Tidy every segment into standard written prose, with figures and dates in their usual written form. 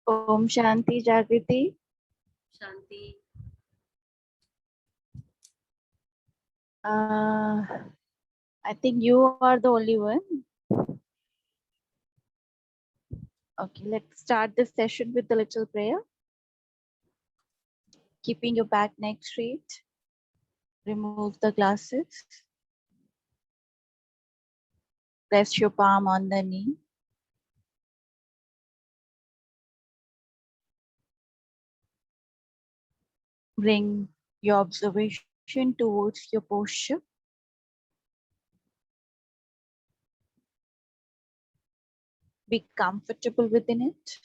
Om Shanti Jagriti. Shanti. I think you are the only one. Okay, let's start this session with a little prayer. Keeping your back neck straight. Remove the glasses. Rest your palm on the knee. Bring your observation towards your posture. Be comfortable within it.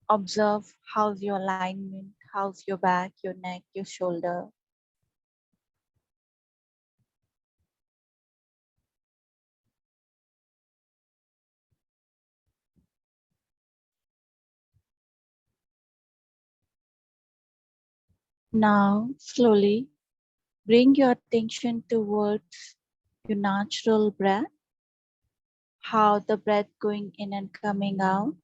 Observe how's your alignment, how's your back, your neck, your shoulder. Now, slowly bring your attention towards your natural breath, how the breath going in and coming out.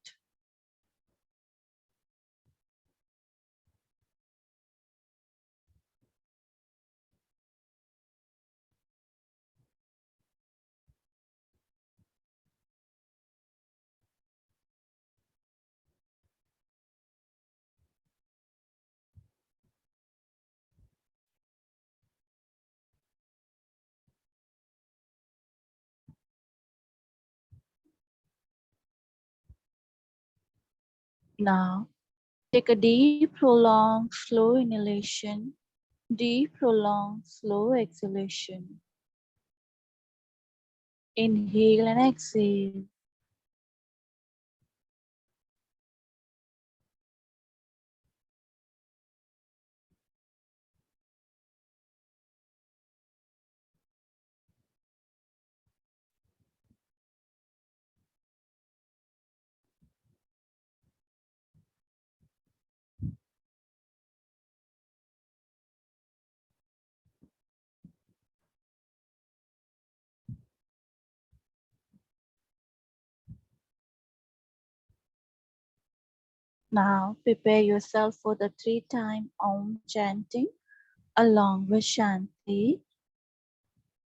Now, take a deep, prolonged, slow inhalation, deep, prolonged, slow exhalation. Inhale and exhale. Now, prepare yourself for the 3-time Om chanting along with Shanti.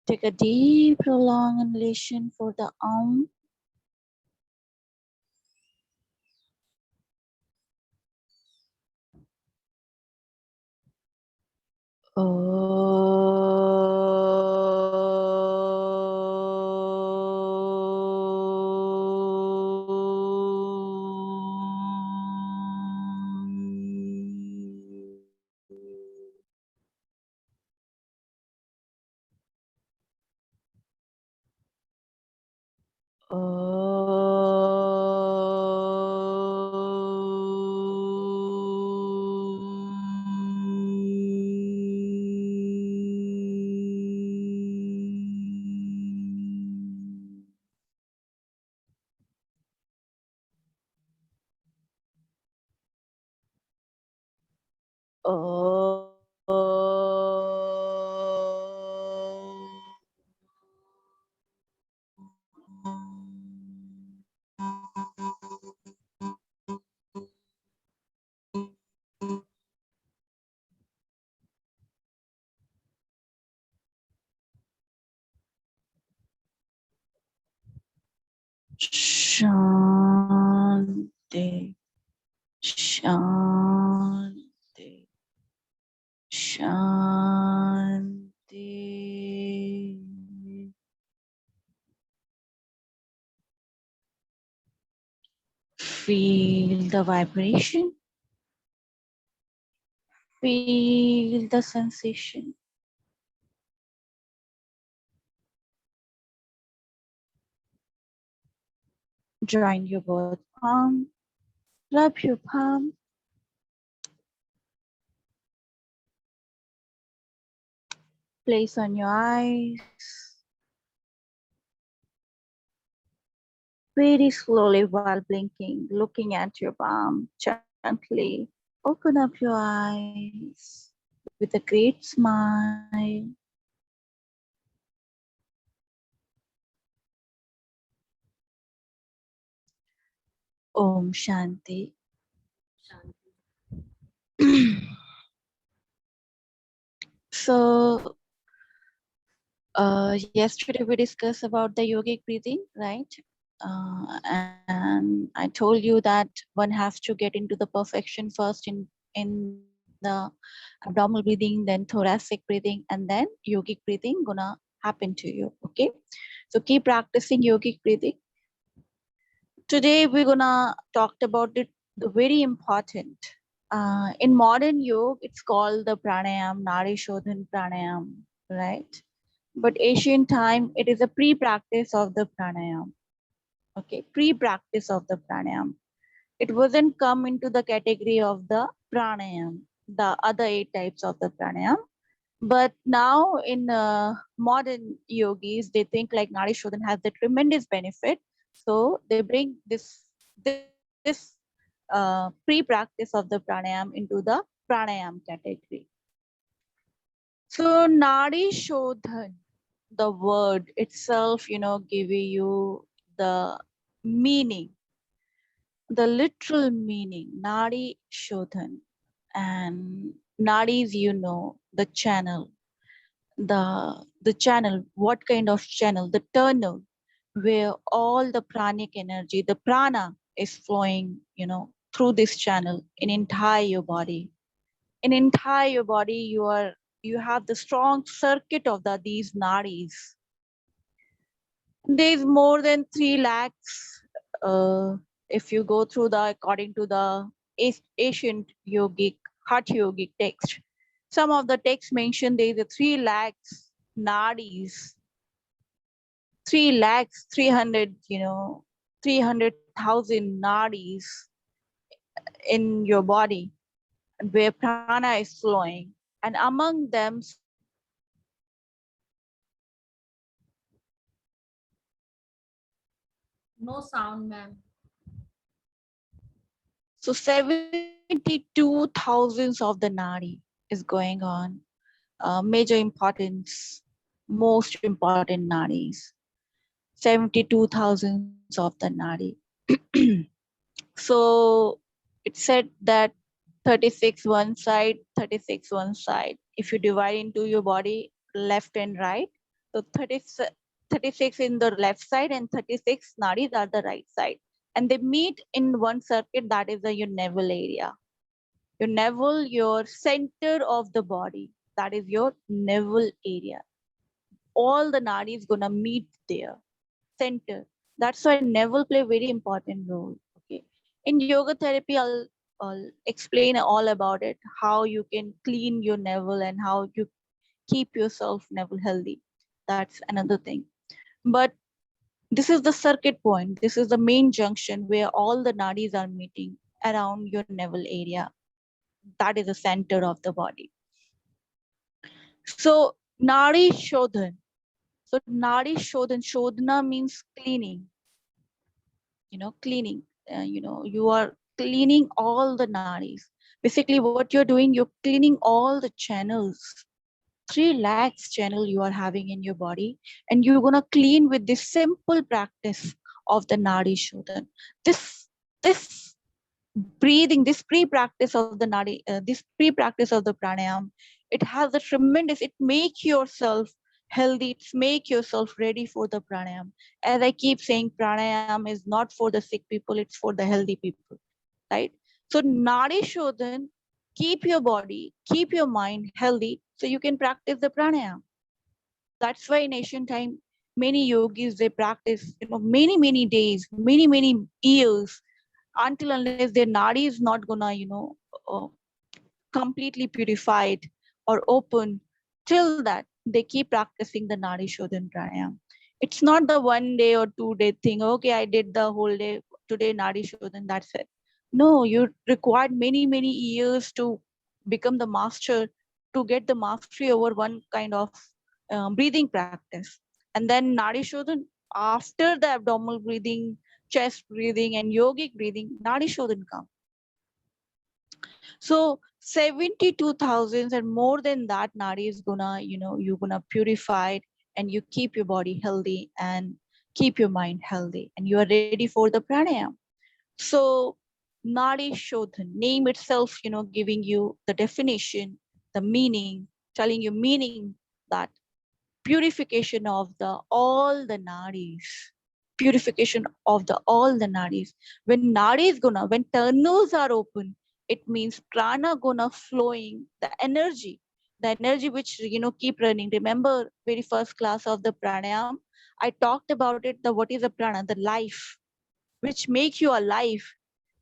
Take a deep, prolonged inhalation for the Om. Shanti, Shanti, Shanti. Feel the vibration. Feel the sensation. Join your both palm. Rub your palm. Place on your eyes. Very slowly while blinking, looking at your palm gently. Open up your eyes with a great smile. Om Shanti. So, yesterday we discussed about the yogic breathing, right? And I told you that one has to get into the perfection first in the abdominal breathing, then thoracic breathing, and then yogic breathing gonna happen to you. Okay, so keep practicing yogic breathing. Today we're gonna talk about it, the very important. In modern yoga, it's called the pranayam, Nadi Shodhan pranayam, right? But ancient time, it is a pre-practice of the pranayam. Okay, pre-practice of the pranayam. It wasn't come into the category of the pranayam, the other 8 types of the pranayam. But now in modern yogis, they think like Nadi Shodhan has the tremendous benefit. So they bring this pre-practice of the pranayam into the pranayam category. So Nadi Shodhan, the word itself, give you the meaning, the literal meaning, Nadi Shodhan. And Nadis, the channel, the channel, what kind of channel, the tunnel where all the pranic energy, the prana is flowing, through this channel in entire your body. In entire your body, you have the strong circuit of these nadis. There's more than 3 lakhs. If you go through according to the ancient yogic, Hatha yogic text, some of the texts mention there is a 3 lakhs nadis, 3 lakhs, 300, 300,000 nadis in your body where prana is flowing. And among them, No sound, ma'am. so 72,000 of the nadi is going on. Major importance, most important nadis. 72,000 of the nadi. So it said that 36 one side, 36 one side. If you divide into your body left and right, so 36 in the left side and 36 nadis are the right side. And they meet in one circuit, that is your navel area. Your navel, your center of the body, that is your navel area. All the nadis gonna meet there, center. That's why navel play very important role. Okay. In yoga therapy, I'll explain all about it, how you can clean your navel and how you keep yourself navel healthy. That's another thing. But this is the circuit point. This is the main junction where all the nadis are meeting around your navel area. That is the center of the body. So Nadi Shodhan. So Nadi Shodhan, Shodhana means cleaning, cleaning. You are cleaning all the nadis. Basically, what you're doing, you're cleaning all the channels. 3 lakhs channel you are having in your body, and you're gonna clean with this simple practice of the Nadi Shodhan. This breathing, this pre-practice of the Nadi, this pre-practice of the pranayam, it has a tremendous. It make yourself healthy. It make yourself ready for the pranayam. As I keep saying, pranayam is not for the sick people; it's for the healthy people, right? So Nadi Shodhan, keep your body, keep your mind healthy so you can practice the pranayam. That's why in ancient time, many yogis, they practice, many days, many years, until unless their nadi is not gonna, uh, completely purified or open. Till that, they keep practicing the Nadi Shodhan Pranayam. It's not the 1 day or 2 day thing. Okay, I did the whole day today Nadi Shodhan, that's it. No, you required many years to become the master, to get the mastery over one kind of breathing practice. And then Nadi Shodhan, after the abdominal breathing, chest breathing, and yogic breathing, Nadi Shodhan comes. So 72,000 and more than that, nadi is gonna, you're gonna purify it, and you keep your body healthy and keep your mind healthy, and you are ready for the pranayam. So Nadi Shodhan, name itself, giving you the definition, the meaning, telling you meaning that purification of the all the nadis, purification of the all the nadis. When nadis gonna, when tunnels are open, it means prana gonna flowing, the energy which keep running. Remember very first class of the pranayam, I talked about it. The what is the prana? The life which make you alive.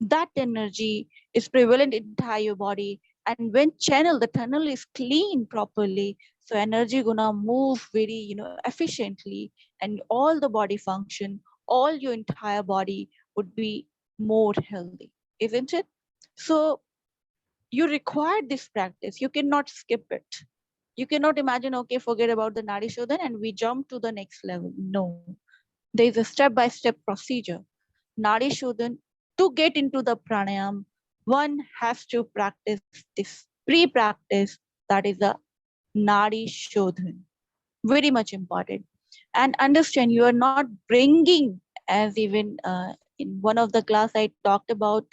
That energy is prevalent in entire body. And when channel, the tunnel is clean properly, so energy gonna move very efficiently, and all the body function, all your entire body would be more healthy, isn't it? So you require this practice. You cannot skip it. You cannot imagine, okay, forget about the Nadi Shodhan and we jump to the next level. No, there is a step-by-step procedure. Nadi Shodhan, to get into the pranayam, one has to practice this pre-practice, that is the Nadi Shodhan. Very much important. And understand, you are not bringing, as even in one of the class I talked about,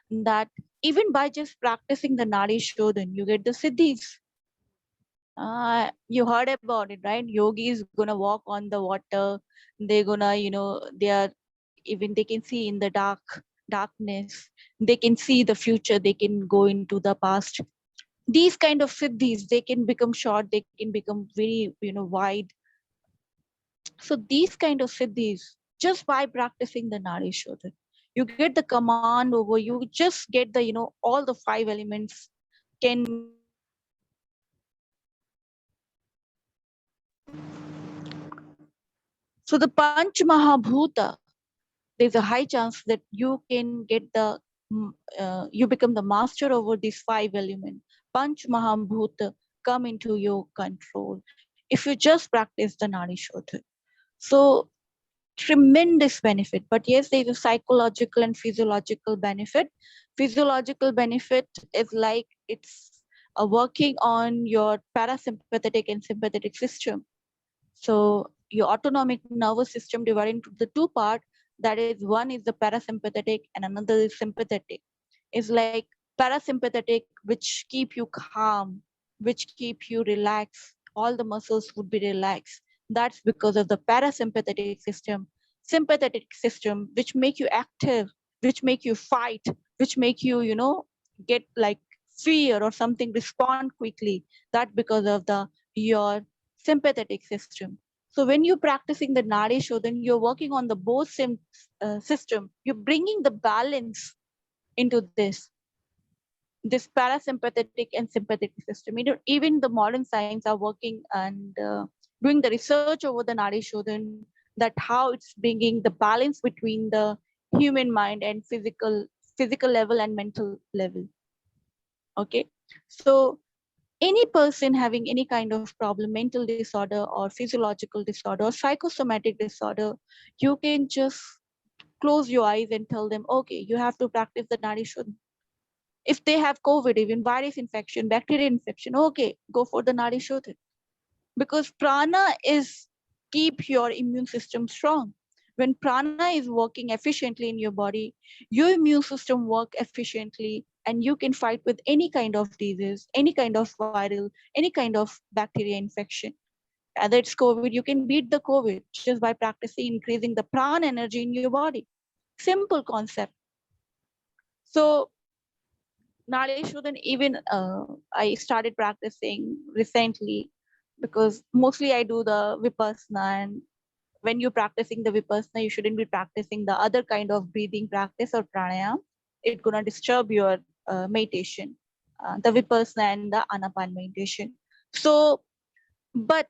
that even by just practicing the Nadi Shodhan, you get the siddhis. You heard about it, right? Yogi is gonna walk on the water. They're gonna, they are, even they can see in the darkness. They can see the future. They can go into the past. These kind of siddhis, they can become short. They can become very, wide. So these kind of siddhis, just by practicing the Nadi Shodhan, you get the command over. You just get the, all the five elements can So the Panch Mahabhuta, there's a high chance that you can get you become the master over these five elements. Panch Mahabhuta come into your control if you just practice the Nadi Shodhan. So tremendous benefit. But yes, there's a psychological and physiological benefit. Physiological benefit is like it's working on your parasympathetic and sympathetic system. So your autonomic nervous system divided into the two part. That is, one is the parasympathetic and another is sympathetic. It's like parasympathetic, which keep you calm, which keep you relaxed. All the muscles would be relaxed. That's because of the parasympathetic system. Sympathetic system, which make you active, which make you fight, which make you, get like fear or something, respond quickly. That because of the your sympathetic system. So when you're practicing the Nadi Shodhan, you're working on the both system. You're bringing the balance into this parasympathetic and sympathetic system. Even the modern science are working and doing the research over the Nadi Shodhan, that how it's bringing the balance between the human mind and physical level and mental level. Okay, so any person having any kind of problem, mental disorder or physiological disorder or psychosomatic disorder, you can just close your eyes and tell them, okay, you have to practice the Nadi Shodhan. If they have COVID, even virus infection, bacteria infection, okay, go for the Nadi Shodhan. Because prana is keep your immune system strong. When prana is working efficiently in your body, your immune system work efficiently and you can fight with any kind of disease, any kind of viral, any kind of bacteria infection. Whether it's COVID, you can beat the COVID just by practicing increasing the prana energy in your body. Simple concept. So Nadi Shodhan, even I started practicing recently because mostly I do the Vipassana. And when you're practicing the Vipassana, you shouldn't be practicing the other kind of breathing practice or pranayama. It's gonna disturb your meditation, the Vipassana and the Anapan meditation. So, but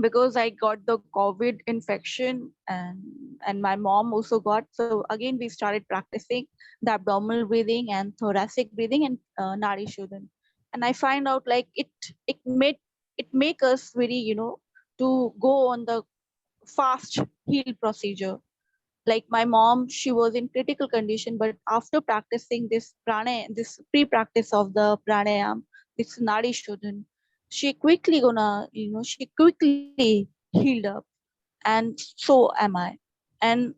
because I got the COVID infection and my mom also got. So again, we started practicing the abdominal breathing and thoracic breathing and Nadi Shodhan. And I find out like it make us very, to go on the fast heal procedure. Like my mom, she was in critical condition, but after practicing this pre-practice of the pranayam, this Nadi Shodhan, she quickly she quickly healed up, and so am I. And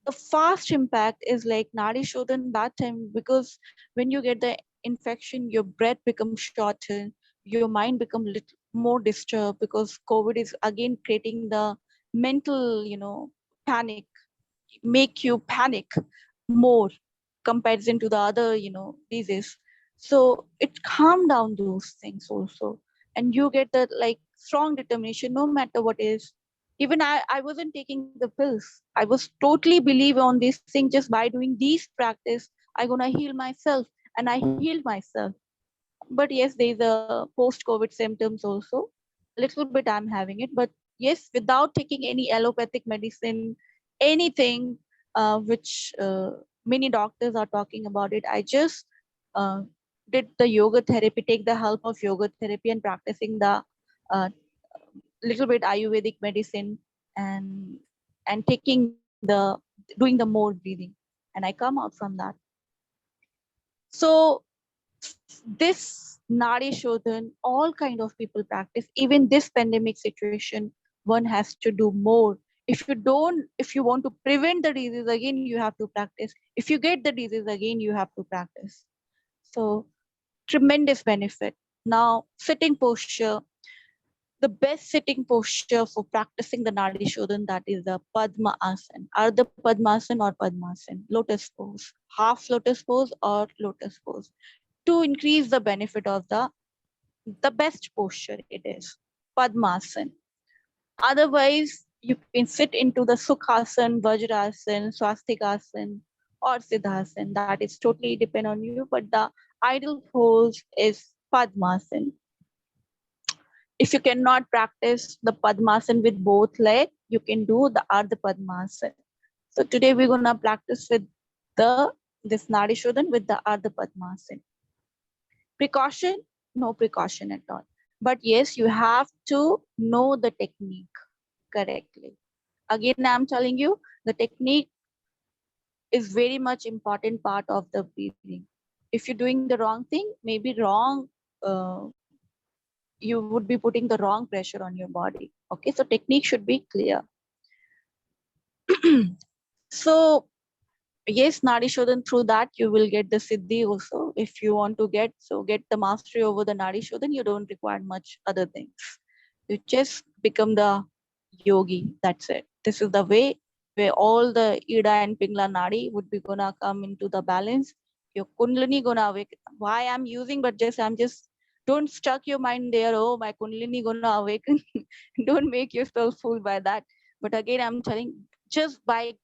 the fast impact is like Nadi Shodhan that time, because when you get the infection, your breath becomes shortened, your mind becomes little more disturbed, because COVID is again creating the mental, panic, make you panic more comparison to the other, disease. So it calm down those things also. And you get that like strong determination, no matter what is. Even I wasn't taking the pills. I was totally believe on this thing, just by doing these practice, I gonna heal myself. And I healed myself. But yes, there's a post-COVID symptoms also. Little bit I'm having it, but yes, without taking any allopathic medicine, anything which many doctors are talking about it, I just uh, did the yoga therapy, take the help of yoga therapy and practicing the uh, little bit Ayurvedic medicine, and taking doing the more breathing, and I come out from that. So this Nadi Shodhan, all kind of people practice. Even this pandemic situation, one has to do more. If you want to prevent the disease again, you have to practice. If you get the disease again, you have to practice. So tremendous benefit. Now, sitting posture, the best sitting posture for practicing the Nadi Shodhan, that is the Padma Asana. Ardha Padmasana or Padmasana, lotus pose, half lotus pose or lotus pose, to increase the benefit of the best posture it is, Padmasana. Otherwise, you can sit into the Sukhasana, Vajrasana, Swastikasana, or Siddhasana. That is totally depend on you, but the ideal pose is Padmasana. If you cannot practice the Padmasana with both legs, you can do the Ardha Padmasana. So today we're gonna practice with this Nadi Shodhan with the Ardha Padmasana. Precaution, no precaution at all. But yes, you have to know the technique correctly. Again, I'm telling you, the technique is very much important part of the breathing. If you're doing the wrong thing, maybe wrong, you would be putting the wrong pressure on your body. Okay, so technique should be clear. So yes, Nadi Shodhan, through that you will get the Siddhi also. If you want to get the mastery over the Nadi Shodhan, you don't require much other things. You just become the yogi. That's it. This is the way where all the Ida and Pingla Nadi would be gonna come into the balance. Your Kundalini gonna awaken. Why I'm using, but I'm just don't stuck your mind there. Oh, my Kundalini gonna awaken. Don't make yourself fool by that. But again, I'm telling, just by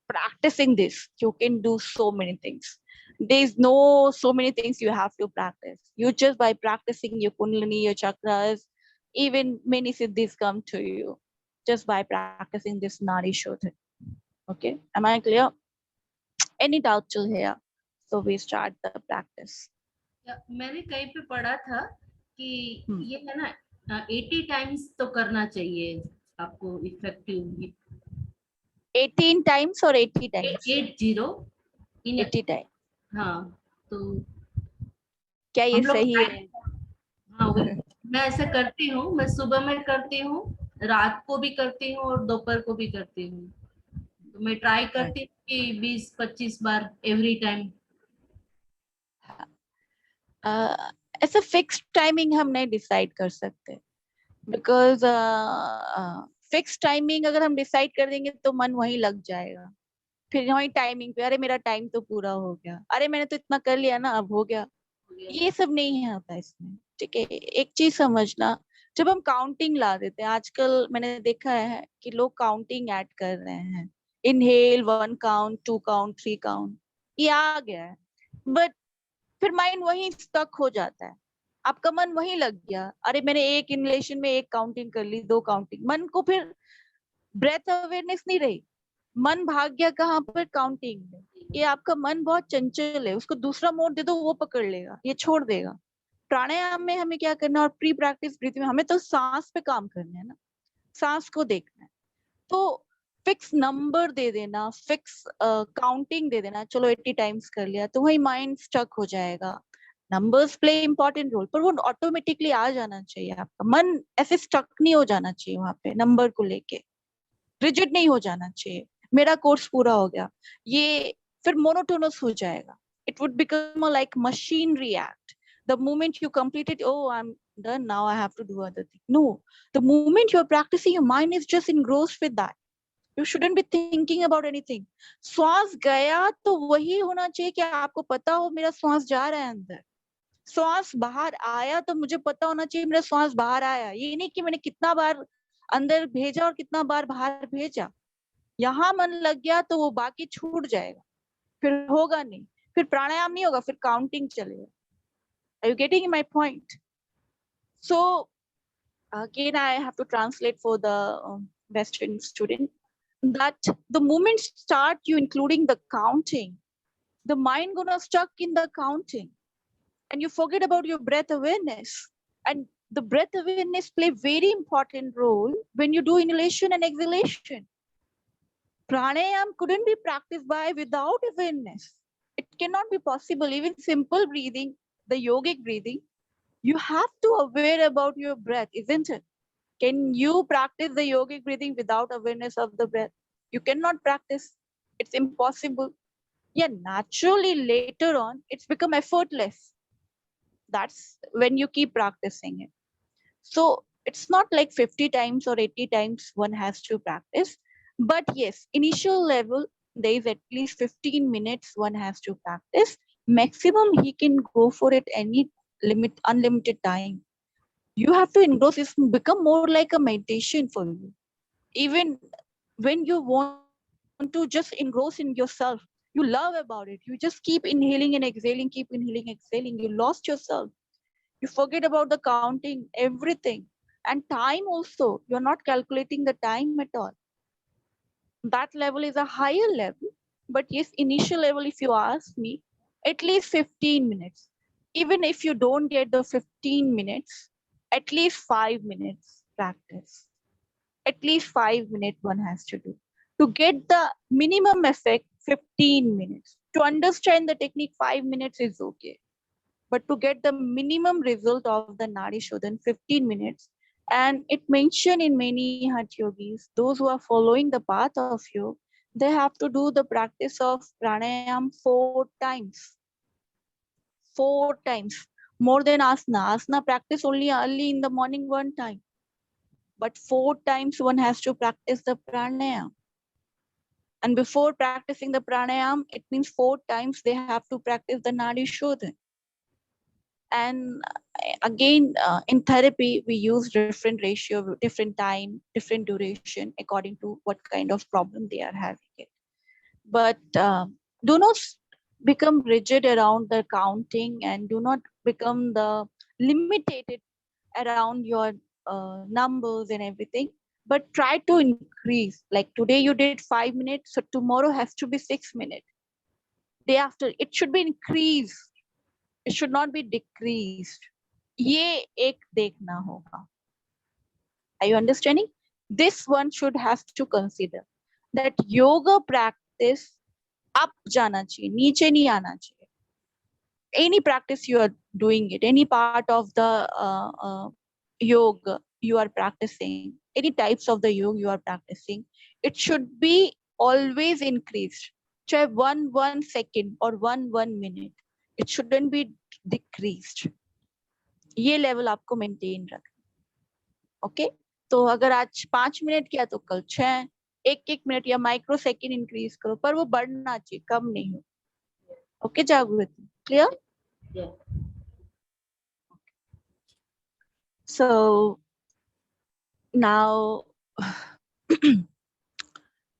practicing this, you can do so many things. There's no so many things you have to practice. You just by practicing your Kundalini, your chakras, even many siddhis come to you just by practicing this Nadi Shodhan. Okay, am I clear? Any doubt till here? So we start the practice. मैंने कहीं पे पढ़ा था कि ये है ना 80 times तो करना चाहिए आपको effective 18 times or 80 times? 80 80 times. हाँ, तो क्या ये हम लोग सही है? हाँ, मैं ऐसा करती हूँ, मैं सुबह में करती हूँ, रात को भी करती हूँ और दोपहर को भी करती हूँ. तो मैं ट्राई करती हूँ कि 20-25 बार एवरी टाइम. ऐसा फिक्स टाइमिंग हम नहीं डिसाइड कर सकते, बिकॉज फिक्स टाइमिंग अगर हम डिसाइड कर देंगे तो मन वहीं लग जाएगा. फिर वही टाइमिंग पे, अरे मेरा टाइम तो पूरा हो गया, अरे मैंने तो इतना कर लिया ना, अब हो गया. ये सब नहीं होता इसमें. ठीक है, एक चीज समझना, जब हम काउंटिंग ला देते हैं, आजकल मैंने देखा है कि लोग काउंटिंग ऐड कर रहे हैं. इनहेल 1 काउंट, 2 काउंट, 3 काउंट, ये आ गया है. बट फिर माइंड वहीं स्टक हो जाता है. आपका मन वहीं लग गया, अरे मैंने एक इनलेशन में एक काउंटिंग कर ली, 2 काउंटिंग, मन को फिर ब्रेथ अवेयरनेस नहीं रही. मन भाग गया कहाँ पर? काउंटिंग में. ये आपका मन बहुत चंचल है, उसको दूसरा मोड दे दो, वो पकड़ लेगा, ये छोड़ देगा. प्राणायाम में हमें क्या करना है, और प्री प्रैक्टिस ब्रीथिंग में हमें तो सांस पे काम करना है ना, सांस को देखना है. तो फिक्स नंबर दे देना, फिक्स काउंटिंग दे देना, चलो 80 टाइम्स कर लिया, तो वही माइंड स्टक हो जाएगा. नंबर्स प्ले इंपॉर्टेंट रोल, पर वो ऑटोमेटिकली आ जाना चाहिए. आपका मन ऐसे स्टक नहीं हो जाना चाहिए वहां पे, नंबर को लेके रिजिड नहीं हो जाना चाहिए. मेरा कोर्स पूरा हो गया, ये फिर मोनोटोनस हो जाएगा. It would become a like machinery act. The moment you complete it, oh, I'm done now, I have to do other thing. No, the moment you're practicing, your mind is just engrossed with that. You shouldn't be thinking about anything. श्वास गया तो वही होना चाहिए कि आपको पता हो मेरा श्वास जा रहा है अंदर. श्वास बाहर आया तो मुझे पता होना चाहिए मेरा श्वास बाहर आया. ये नहीं कि मैंने कितना बार अंदर भेजा और कितना बार बाहर भेजा. यहाँ मन लग गया तो वो बाकी छूट जाएगा, फिर होगा नहीं, फिर प्राणायाम नहीं होगा, फिर काउंटिंग चलेगा. Are you getting my point? So again, I have to translate for the Western student that the moment start you including the counting, the mind gonna stuck in the counting, and you forget about your breath awareness. And the breath awareness play very important role when you do inhalation and exhalation. Pranayam couldn't be practiced by without awareness. It cannot be possible. Even simple breathing, the yogic breathing, you have to aware about your breath, isn't it? Can you practice the yogic breathing without awareness of the breath? You cannot practice. It's impossible. Yeah, naturally later on, it's become effortless. That's when you keep practicing it. So it's not like 50 times or 80 times one has to practice. But yes, initial level, there is at least 15 minutes one has to practice. Maximum he can go for it any limit, unlimited time. You have to engross, it's become more like a meditation for you. Even when you want to just engross in yourself, you love about it. You just keep inhaling and exhaling, keep inhaling, exhaling. You lost yourself. You forget about the counting, everything. And time also, you're not calculating the time at all. That level is a higher level. But yes, initial level, if you ask me, at least 15 minutes. Even if you don't get the 15 minutes, at least 5 minutes practice. At least 5 minutes one has to do. To get the minimum effect, 15 minutes. To understand the technique, 5 minutes is okay. But to get the minimum result of the Nadi Shodhan, 15 minutes. And it mentioned in many Hatha Yogis, those who are following the path of yoga, they have to do the practice of pranayam 4 times. 4 times. More than asana. Asana practice only early in the morning 1 time. But 4 times one has to practice the pranayam. And before practicing the pranayam, it means 4 times they have to practice the Nadi Shodhan. And again, in therapy, we use different ratio, different time, different duration, according to what kind of problem they are having it. But do not become rigid around the counting, and do not become the limited around your numbers and everything. But try to increase. Like today you did 5 minutes, so tomorrow has to be 6 minutes. Day after, it should be increased. It should not be decreased. ये एक देखना होगा. Are you understanding? This one should have to consider that yoga practice up जाना चाहिए, नीचे नहीं आना चाहिए. Any practice you are doing it, any part of the yoga you are practicing, any types of the yoga you are practicing, it should be always increased. चाहे 1 second or 1 minute, it shouldn't be decreased. ये level आपको maintain रखना. Okay, तो अगर आज 5 minute किया तो कल 6, 1 मिनट या माइक्रो सेकेंड इंक्रीज करो, पर वो बढ़ना चाहिए, कम नहीं हो. ओके जागृति, clear? So now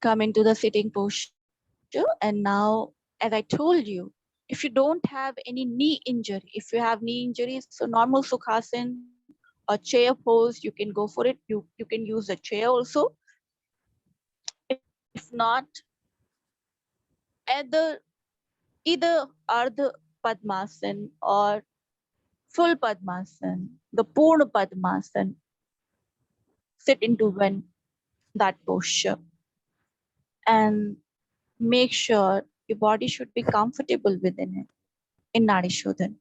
come into the sitting posture. And now, as I told you, if you don't have any knee injury, if you have knee injuries, so normal Sukhasana or chair pose, you can go for it. You can use a chair also. If not, either Ardha Padmasana or full Padmasana, the Purna Padmasana, sit into that posture. And make sure your body should be comfortable within it in Nadi Shodhan.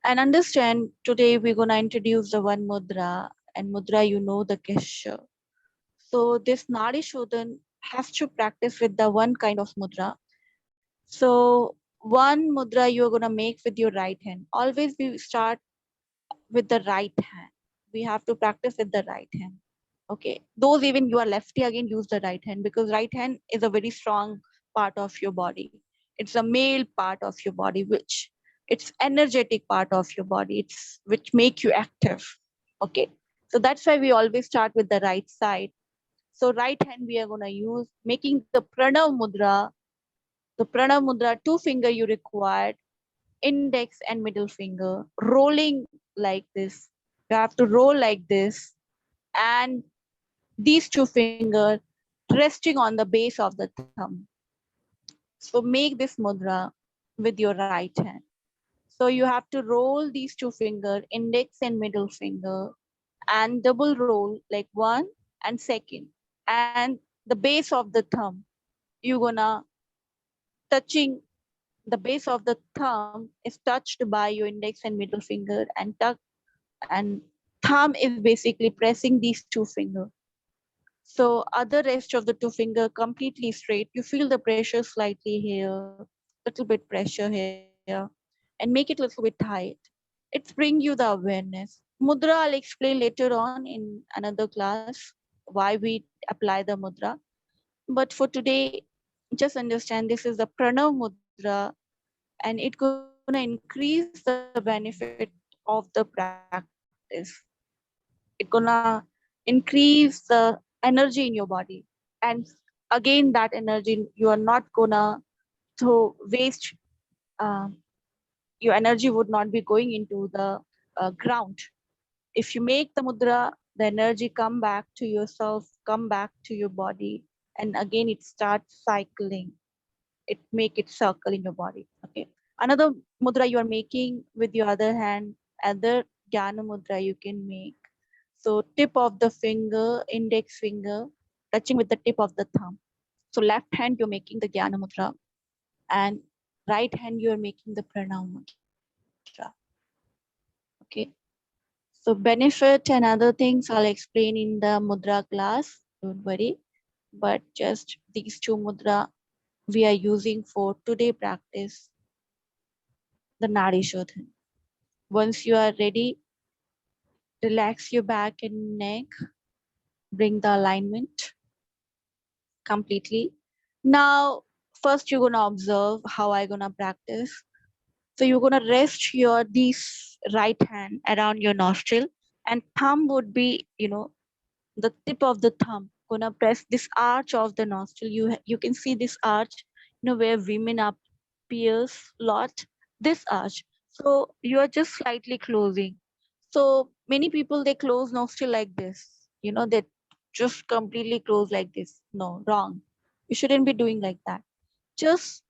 And understand, today we're going to introduce the one mudra, and mudra, you know the gesture. So this Nadi Shodhan has to practice with the one kind of mudra. So one mudra you're gonna make with your right hand. Always we start with the right hand. We have to practice with the right hand. Okay. Those even you are lefty, again use the right hand, because right hand is a very strong part of your body. It's a male part of your body, which it's energetic part of your body. It's which make you active. Okay. So that's why we always start with the right side. So right hand we are gonna use making the pranav mudra. The pranav mudra, two finger you required, index and middle finger, rolling like this. You have to roll like this, and these two fingers resting on the base of the thumb. So make this mudra with your right hand. So you have to roll these two fingers, index and middle finger, and double roll like one and second. And the base of the thumb, you're gonna touching the base of the thumb is touched by your index and middle finger, and and thumb is basically pressing these two fingers. So other rest of the two finger completely straight. You feel the pressure slightly here, little bit pressure here, and make it little bit tight. It's bring you the awareness. Mudra I'll explain later on in another class why we apply the mudra. But for today, just understand this is the pranav mudra, and it's gonna increase the benefit of the practice. It's gonna increase the energy in your body. And again, that energy you are not gonna to waste. um, your energy would not be going into the ground. If you make the mudra, the energy come back to yourself, come back to your body, and again it starts cycling. It make it circle in your body. Okay. Another mudra you are making with your other hand, other jnana mudra you can make. So tip of the finger, index finger, touching with the tip of the thumb. So left hand you're making the jnana mudra, and right hand you're making the pranam mudra. Okay. So benefit and other things I'll explain in the mudra class. Don't worry. But just these two mudra we are using for today practice, the Nadi Shodhan. Once you are ready, relax your back and neck, bring the alignment completely. Now, first you're gonna observe how I gonna practice. So you're gonna rest your this right hand around your nostril, and thumb would be, the tip of the thumb gonna press this arch of the nostril. You can see this arch, where women appears lot. This arch. So you are just slightly closing. So many people they close nostril like this. They just completely close like this. No, wrong. You shouldn't be doing like that. Just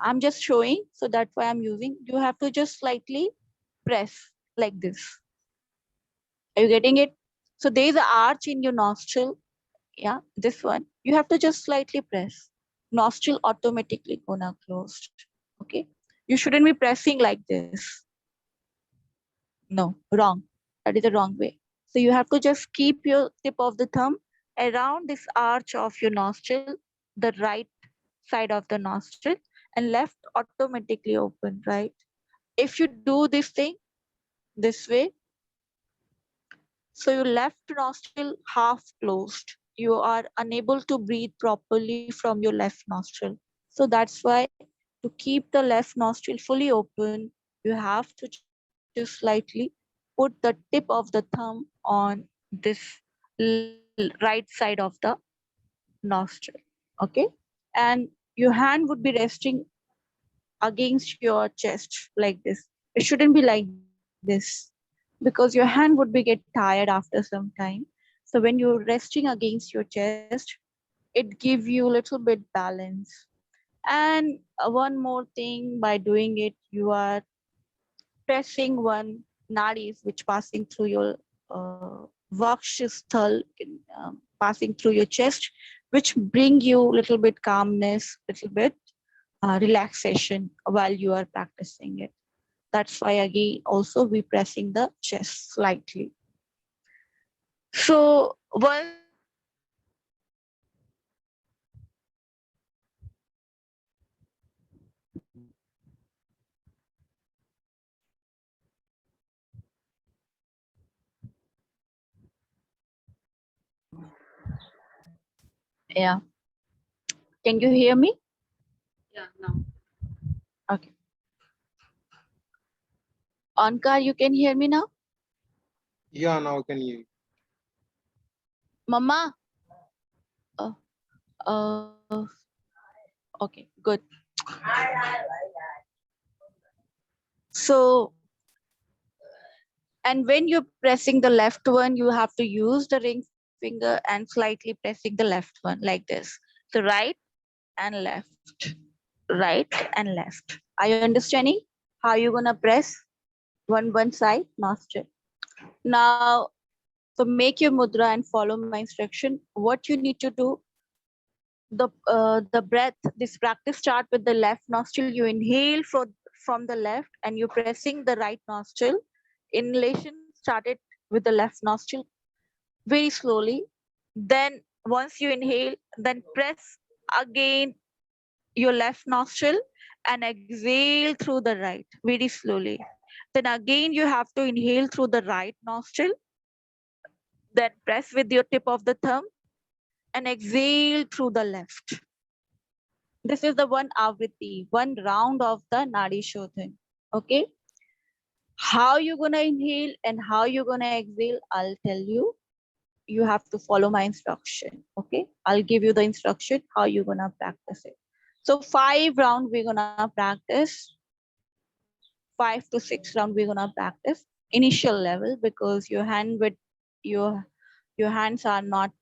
I'm just showing, so that's why I'm using. You have to just slightly press like this. Are you getting it? So there is an arch in your nostril. Yeah, this one. You have to just slightly press. Nostril automatically gonna closed. Okay. You shouldn't be pressing like this. No, wrong. That is the wrong way. So you have to just keep your tip of the thumb around this arch of your nostril, the right side of the nostril, and left automatically open, right? If you do this thing this way, so your left nostril half closed. You are unable to breathe properly from your left nostril. So that's why to keep the left nostril fully open, you have to just slightly put the tip of the thumb on this right side of the nostril. Okay. And your hand would be resting against your chest like this. It shouldn't be like this, because your hand would be get tired after some time. So when you're resting against your chest, it give you a little bit balance. And one more thing, by doing it, you are pressing one nadis which passing through your vakshasthal, passing through your chest, which bring you little bit calmness, little bit relaxation while you are practicing it. That's why again also we pressing the chest slightly. So once you are ready, Yeah. Can you hear me? Yeah, now. Okay. Ankar, you can hear me now? Yeah, now I can hear you. Mama? Uh, uh, okay, good. So, and when you're pressing the left one, you have to use the ring finger and slightly pressing the left one like this. So right and left, right and left. Are you understanding how you're gonna press one side nostril? Now, so make your mudra and follow my instruction. What you need to do, the breath, this practice start with the left nostril. You inhale from the left and you're pressing the right nostril. Inhalation started with the left nostril very slowly. Then once you inhale, then press again your left nostril and exhale through the right very slowly. Then again you have to inhale through the right nostril, then press with your tip of the thumb and exhale through the left. This is the one avriti, one round of the Nadi Shodhan. Okay. How you're gonna inhale and how you're gonna exhale, I'll tell you. You have to follow my instruction. Okay. I'll give you the instruction how you're gonna practice it. So 5 rounds we're gonna practice. 5 to 6 rounds we're gonna practice. Initial level because your your hands are not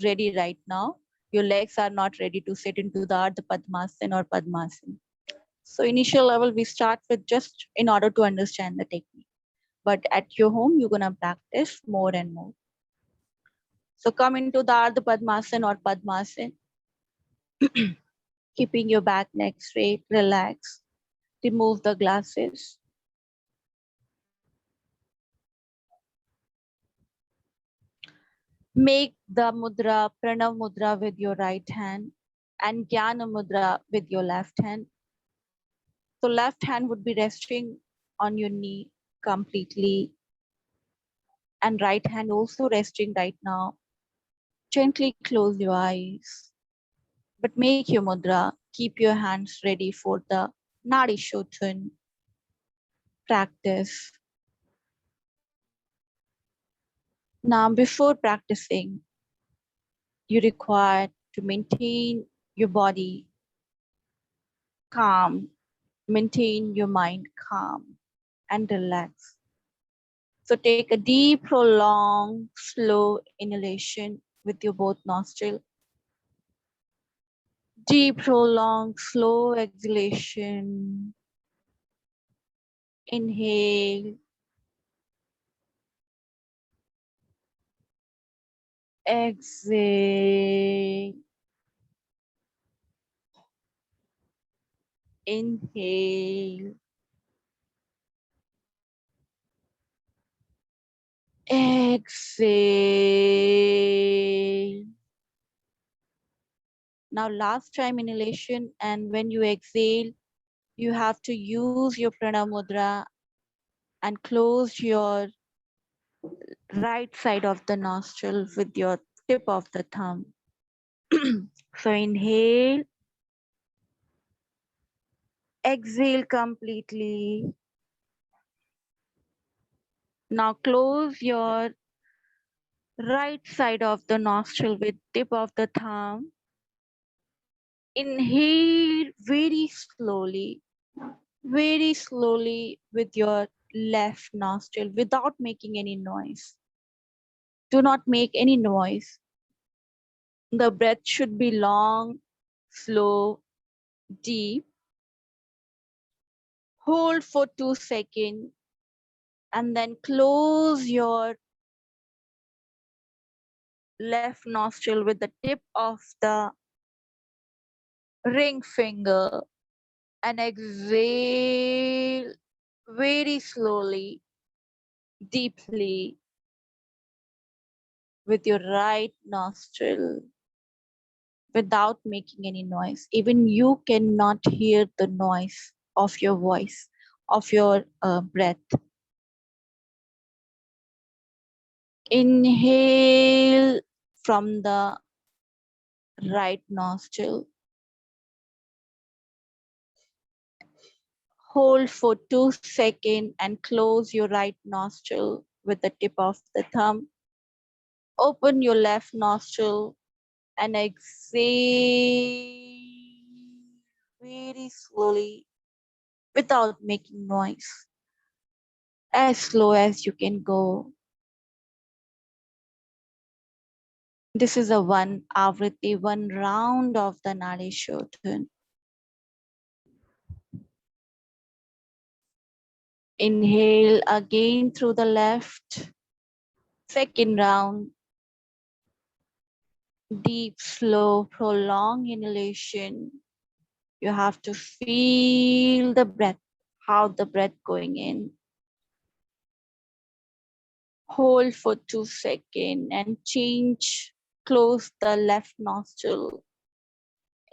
ready right now. Your legs are not ready to sit into the Ardha Padmasana or Padmasana. So initial level, we start with just in order to understand the technique. But at your home, you're gonna practice more and more. So come into the Ardha Padmasana or Padmasana, keeping your back, neck straight, relax. Remove the glasses. Make the mudra, Pranav mudra with your right hand and Jnana mudra with your left hand. So left hand would be resting on your knee completely and right hand also resting right now. Gently close your eyes, but make your mudra. Keep your hands ready for the Nadi Shodhan practice. Now, before practicing, you require to maintain your body calm, maintain your mind calm and relax. So take a deep, prolonged, slow inhalation with your both nostrils. Deep, prolonged, slow exhalation. Inhale. Exhale. Inhale. Exhale. Now last time inhalation, and when you exhale, you have to use your Pranam Mudra and close your right side of the nostril with your tip of the thumb. So inhale, exhale completely. Now close your right side of the nostril with tip of the thumb. Inhale very slowly with your left nostril without making any noise. Do not make any noise. The breath should be long, slow, deep. Hold for 2 seconds and then close your left nostril with the tip of the ring finger and exhale very slowly, deeply with your right nostril without making any noise. Even you cannot hear the noise of your voice, of your breath. Inhale from the right nostril. Hold for 2 seconds and close your right nostril with the tip of the thumb. Open your left nostril and exhale very slowly without making noise, as slow as you can go. This is a one avriti, one round of the Nadi Shodhan. Inhale again through the left. Second round. Deep, slow, prolonged inhalation. You have to feel the breath, how the breath going in. Hold for 2 seconds and change. Close the left nostril.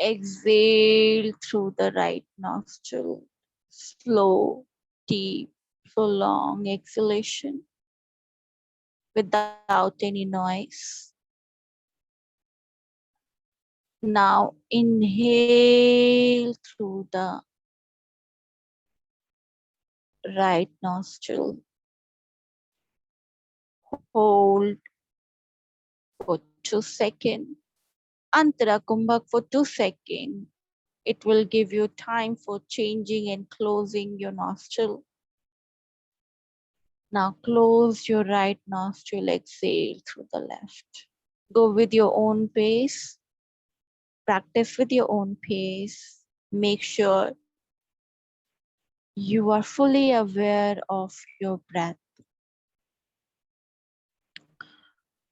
Exhale through the right nostril. Slow, deep, prolonged exhalation without any noise. Now inhale through the right nostril. Hold for 2 seconds. Antara Kumbhak for 2 seconds. It will give you time for changing and closing your nostril. Now close your right nostril, exhale through the left. Go with your own pace. Practice with your own pace. Make sure you are fully aware of your breath.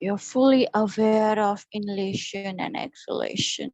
You're fully aware of inhalation and exhalation.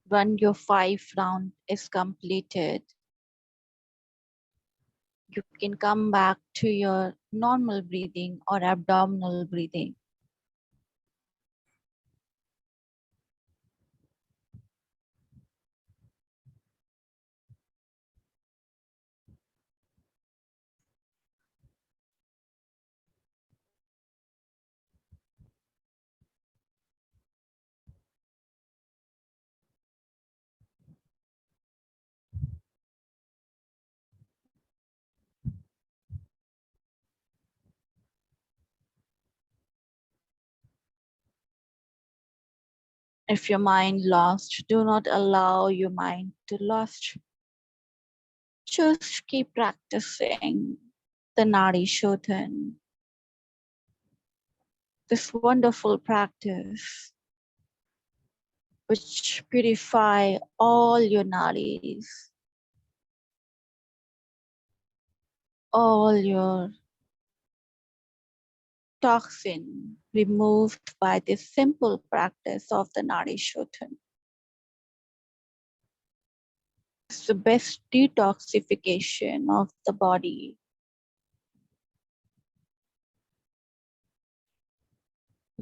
When your 5 round is completed, you can come back to your normal breathing or abdominal breathing. If your mind lost, do not allow your mind to lost. Just keep practicing the Nadi Shodhan, this wonderful practice which purify all your nadis, all your toxin removed by this simple practice of the Nadi Shodhan. It's the best detoxification of the body.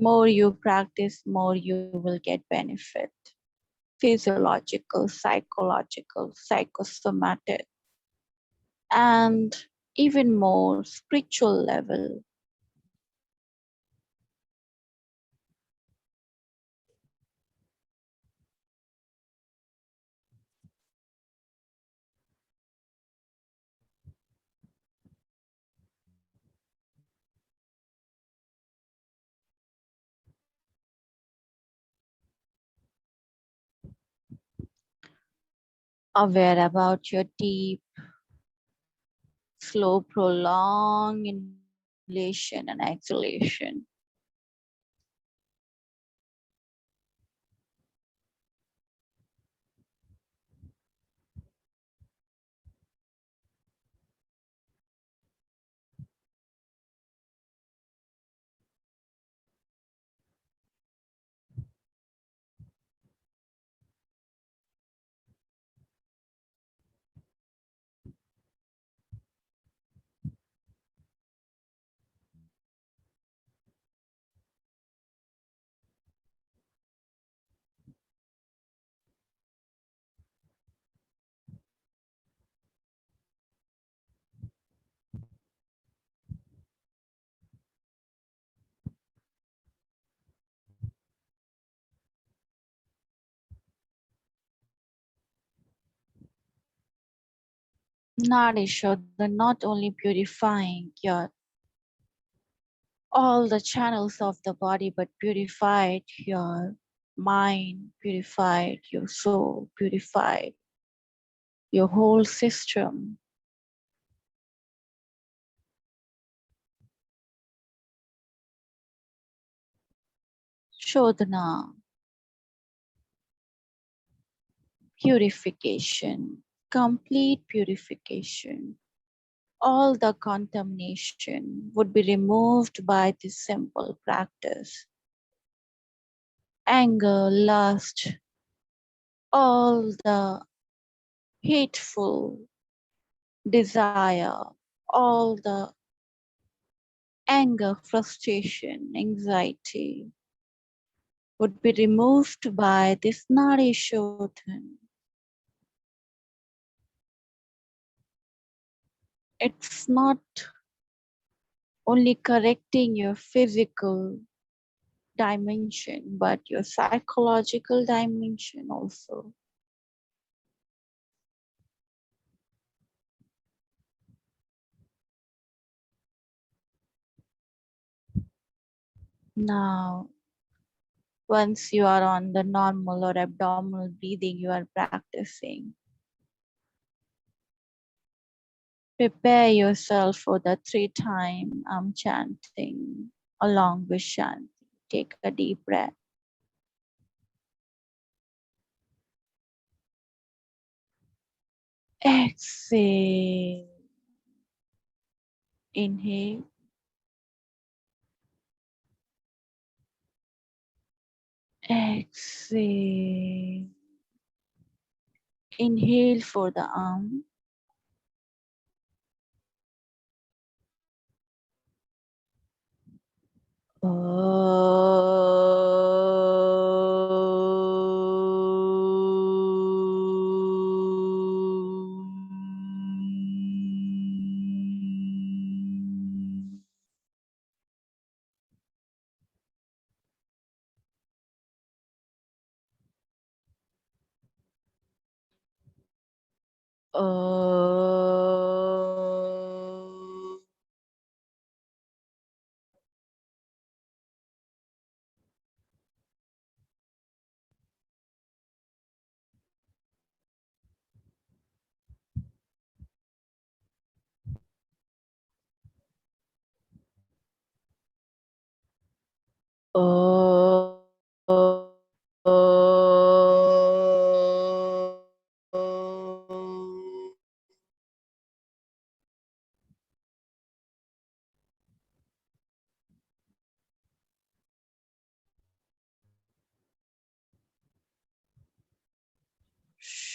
More you practice, more you will get benefit. Physiological, psychological, psychosomatic, and even more spiritual level. Aware about your deep, slow, prolonged inhalation and exhalation. Nadi Shodhana not only purifying your all the channels of the body, but purified your mind, purified your soul, purified your whole system. Shodhana, purification, complete purification. All the contamination would be removed by this simple practice. Anger, lust, all the hateful desire, all the anger, frustration, anxiety would be removed by this Nadi Shodhan. It's not only correcting your physical dimension, but your psychological dimension also. Now, once you are on the normal or abdominal breathing, you are practicing. Prepare yourself for the 3-time I'm chanting along with Shanti. Take a deep breath. Exhale. Inhale. Exhale. Inhale for the arm.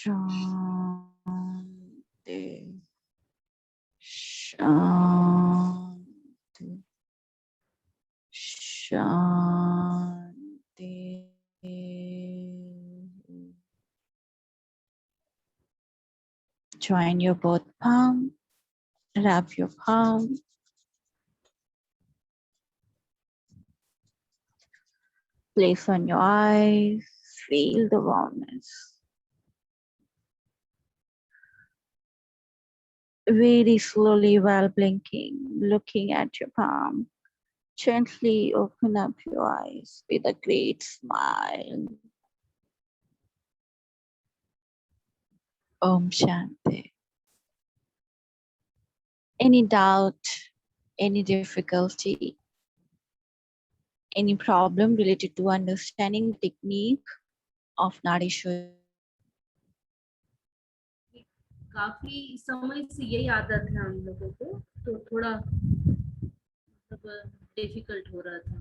Shanti. Shanti. Shanti. Join your both palm, wrap your palm. Place on your eyes, feel the warmness. Very slowly while blinking, looking at your palm. Gently open up your eyes with a great smile. Om Shanti. Any doubt, any difficulty, any problem related to understanding the technique of Nadi Shodhana? काफी समय से यही आदत है हम लोगों को, तो थोड़ा डिफिकल्ट हो रहा था.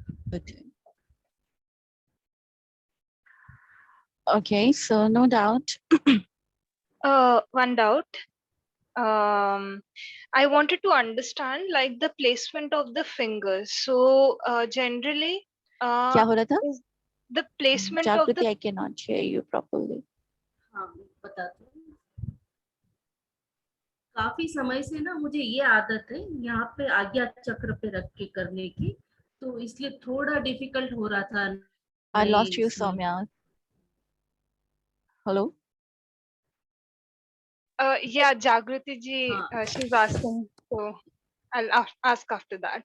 Okay, so no doubt. One doubt. I wanted to understand like the placement of the fingers. So generally, क्या हो रहा था? is the placement of Jagriti, the I cannot hear you properly. हाँ, बताती हूँ. काफी समय से ना मुझे ये आदत है यहाँ पे आज्ञा चक्र पे रख के करने की, तो इसलिए थोड़ा डिफिकल्ट हो रहा था. I lost you, इसमें. Soumya. Hello? yeah, Jagriti ji, हाँ. she's asking. So I'll ask after that.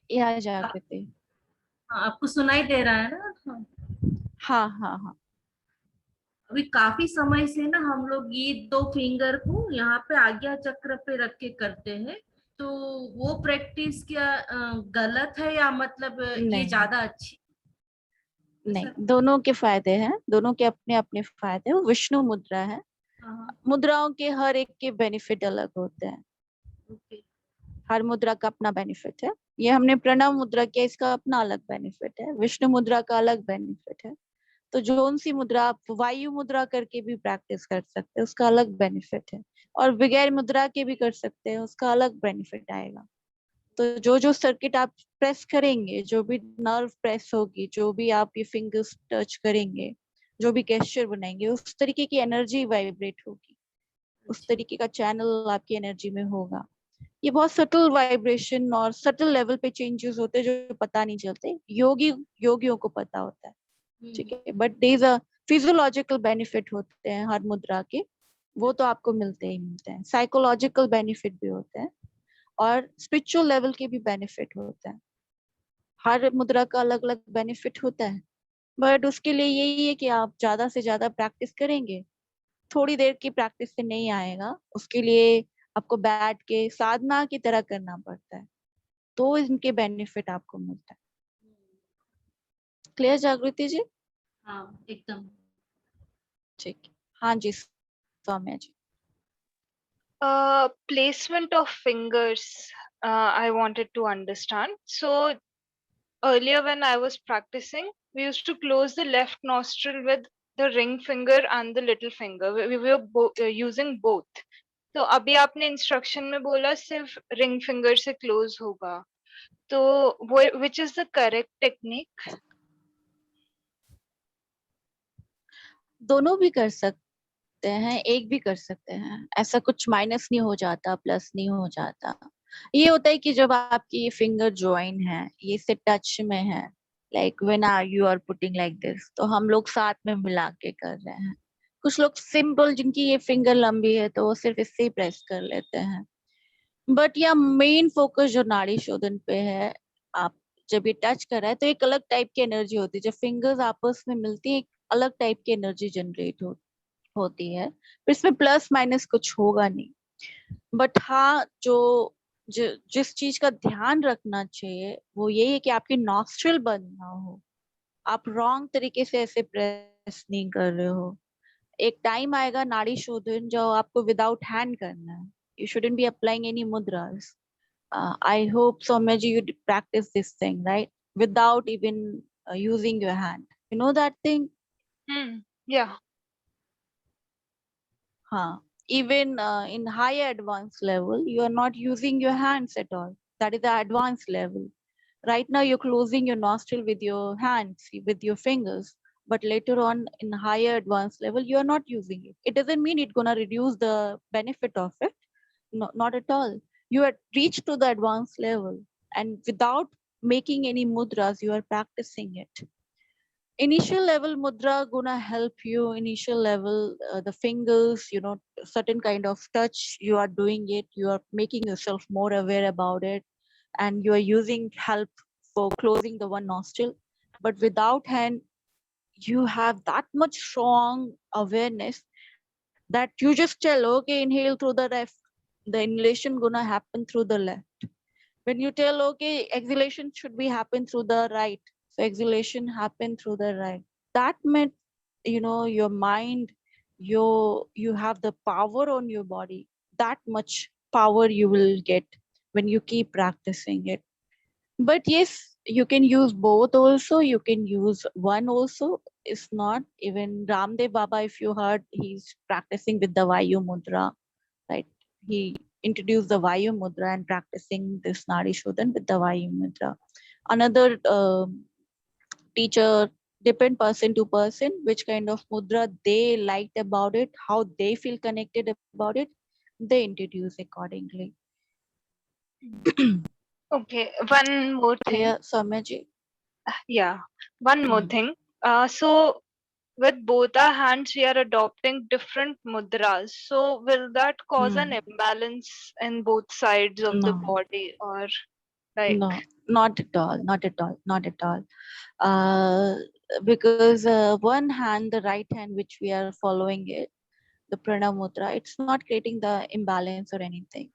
Yeah, Jagriti. हाँ, आपको सुनाई दे रहा है ना? हाँ, हाँ, हाँ. अभी काफी समय से ना हम लोग ये 2 फिंगर को यहाँ पे आज्ञा चक्र पे रख के करते हैं, तो वो प्रैक्टिस क्या गलत है या मतलब ये नहीं. ज्यादा अच्छी? नहीं, दोनों के फायदे हैं, दोनों के अपने अपने फायदे हैं. वो विष्णु मुद्रा है. हाँ. मुद्राओं के हर एक के बेनिफिट अलग होते हैं. ओके. हर मुद्रा का अपना बेनिफिट है. ये हमने प्रणव मुद्रा किया, इसका अपना अलग बेनिफिट है. विष्णु मुद्रा का अलग बेनिफिट है. तो जोन सी मुद्रा आप वायु मुद्रा करके भी प्रैक्टिस कर सकते हैं, उसका अलग बेनिफिट है. और बगैर मुद्रा के भी कर सकते हैं, उसका अलग बेनिफिट आएगा. तो जो जो सर्किट आप प्रेस करेंगे, जो भी नर्व प्रेस होगी, जो भी आप ये फिंगर्स टच करेंगे, जो भी गेस्चर बनाएंगे, उस तरीके की एनर्जी वाइब्रेट होगी, उस तरीके का चैनल आपकी एनर्जी में होगा. ये बहुत सटल वाइब्रेशन और सटल लेवल पे चेंजेस होते हैं जो पता नहीं चलते. योगियों को पता होता है, ठीक है. But there is a physiological benefit होते हैं हर मुद्रा के, वो तो आपको मिलते ही मिलते हैं. साइकोलॉजिकल बेनिफिट भी होते हैं और स्पिरिचुअल लेवल के भी बेनिफिट होते हैं. हर मुद्रा का अलग अलग बेनिफिट होता है. बट उसके लिए यही है कि आप ज्यादा से ज्यादा प्रैक्टिस करेंगे. थोड़ी देर की प्रैक्टिस से नहीं आएगा, उसके लिए आपको बैठ के साधना की तरह करना पड़ता है, तो इनके बेनिफिट आपको मिलता है. क्लियर जागृति जी? हाँ, एकदम ठीक है. हाँ जी सौम्या जी. Placement of fingers. I wanted to understand. So earlier when I was practicing, we used to close the left nostril with the ring finger and the little finger. We were using both. तो अभी आपने instruction में बोला सिर्फ ring finger से close होगा, तो वो which is the correct technique? दोनों भी कर सकते हैं, एक भी कर सकते हैं. ऐसा कुछ माइनस नहीं हो जाता, प्लस नहीं हो जाता. ये होता है कि जब आपकी ये फिंगर ज्वाइन है, ये से टच में है, like when you are putting like this, तो हम लोग साथ में मिला के कर रहे हैं. कुछ लोग सिंपल, जिनकी ये फिंगर लंबी है, तो वो सिर्फ इससे ही प्रेस कर लेते हैं. बट या मेन फोकस जो नाड़ी शोधन पे है, आप जब ये टच कर रहा है तो एक अलग टाइप की एनर्जी होती है. जब फिंगर्स आपस में मिलती है, एक अलग टाइप की एनर्जी जनरेट होती है. फिर इसमें प्लस माइनस कुछ होगा नहीं. बट हाँ, जिस चीज का ध्यान रखना चाहिए वो यही है कि आपकी नॉस्ट्रिल बंद ना हो. आप रॉन्ग तरीके से ऐसे प्रेस नहीं कर रहे हो. एक टाइम आएगा नाड़ी शोधन जो आपको विदाउट हैंड करना है. You shouldn't be applying any mudras. I hope Soumya ji you practice this thing, right? Without even using your hand. You know that thing? Yeah. Even in higher advanced level, you are not using your hands at all. That is the advanced level. Right now, you're closing your nostril with your hands, with your fingers. but later on in higher advanced level, you are not using it. It doesn't mean it's gonna reduce the benefit of it. No, not at all. You had reached to the advanced level, and without making any mudras, you are practicing it. Initial level mudra gonna help you. Initial level, the fingers, certain kind of touch, you are doing it, you are making yourself more aware about it, and you are using help for closing the one nostril. But without hand, you have that much strong awareness that you just tell, okay, inhale through the left, the inhalation gonna happen through the left. When you tell, okay, exhalation should be happen through the right, so exhalation happen through the right. That meant, your mind, you have the power on your body. That much power you will get when you keep practicing it. But yes, you can use both also. You can use one also. It's not even Ramdev Baba, if you heard, he's practicing with the Vayu Mudra, right? He introduced the Vayu Mudra and practicing this Nadi Shodhan with the Vayu Mudra. Another teacher, depend person to person, which kind of mudra they liked about it, how they feel connected about it, they introduce accordingly. Okay, one more thing. Clear, Soumya? Yeah, one more Mm. thing. So with both our hands, we are adopting different mudras. So will that cause an imbalance in both sides of the No, body, or like? no, not at all, not at all, not at all. Uh, because one hand, the right hand, which we are following it, the Pranam Mudra, it's not creating the imbalance or anything.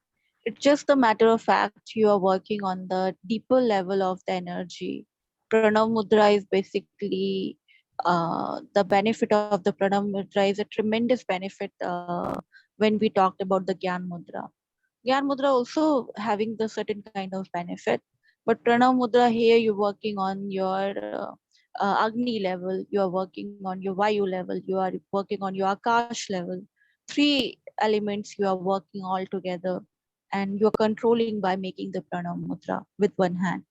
It's just a matter of fact you are working on the deeper level of the energy. Pranam Mudra is basically the benefit of the Pranam Mudra is a tremendous benefit when we talked about the Gyan Mudra. Gyan Mudra also having the certain kind of benefit, but Pranam Mudra here you're working on your Agni level, you are working on your Vayu level, you are working on your Akash level. Three elements you are working all together, and you're controlling by making the Pranam Mudra with one hand.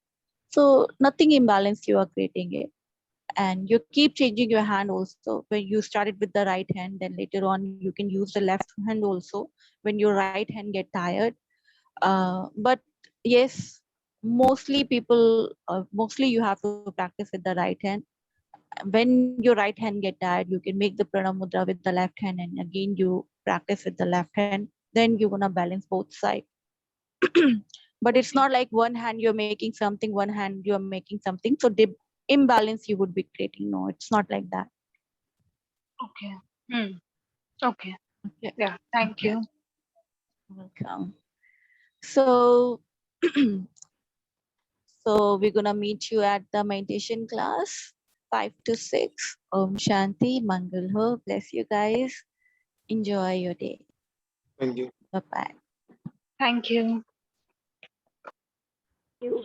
So nothing imbalance you are creating it. And you keep changing your hand also. When you started with the right hand, then later on you can use the left hand also when your right hand get tired. But yes, mostly you have to practice with the right hand. When your right hand get tired, you can make the pranam mudra with the left hand, and again you practice with the left hand. Then you're gonna balance both sides. But it's Okay. not like one hand you're making something, one hand you're making something. So the imbalance you would be creating. No, it's not like that. Okay. Hmm. Okay. Okay. Yeah. Thank Okay. you. Welcome. So, so we're gonna meet you at the meditation class 5 to 6. Om Shanti, Mangal Ho. Bless you guys. Enjoy your day. Thank you. Bye bye. Thank you. you.